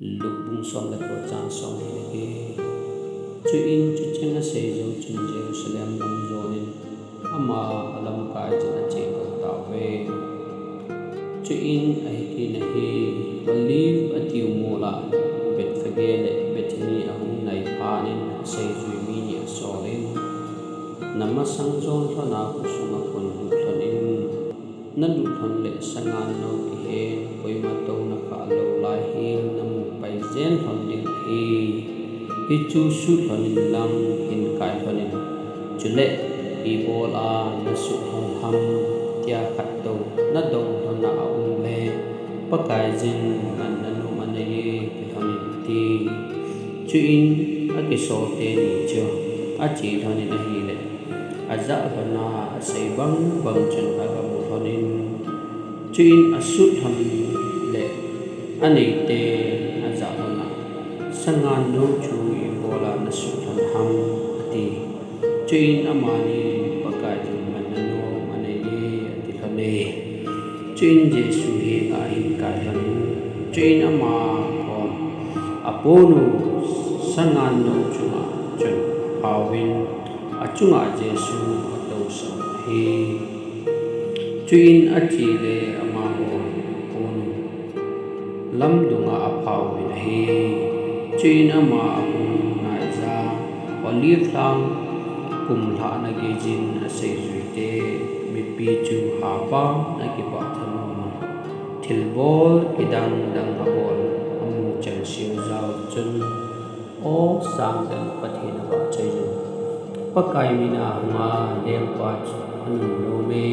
lục bung son là của trang son này chú in chú chân là xây dựng chân Jerusalem làm zonin ama alam kai chân là chế cầu tạo về chú in ai kỳ này olive ở tiêu mùa là bet phê lệ bet ni ahung này pha nên xây dựng mini sonin nama sang zon thọ nào cũng sung ở quần thọ in nan du thon lệ sang an no ki he koi ma to na kha lo lai hi nam pai zen thon ding hi chu su thon in lam in kai thon in chu le pi bol a na su hom ham tia khat to na dong thon na aung le pa kai zen man na no man ye pi thon in ti chu in a ki so te ni chu a chi thon in hi le aza thona sei bang bang chen a ga mu thonin chuin asut thon le ani te aza thona sangan no chu i bola na su thon ham ati chuin amani pakai jin man no mane ye ati thone chuin jesu hi a hin kai thonin chuin ama kon aponu sangan no chu chen hawin achunga Jesu atau sahi chuin achi le ama on lam dunga aphau hi chuin ama apun naiza olive lang kum tha na ge jin sei zuite mi pi chu ha pa na ki ba than thilbol idang dang abol amu chang siu zau chun o sang dan pathin ba chai pakai mina ma lem pat anu no me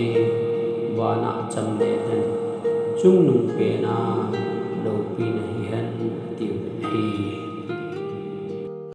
wana cham de han chung nung pe na lo pi na hi han tiu hi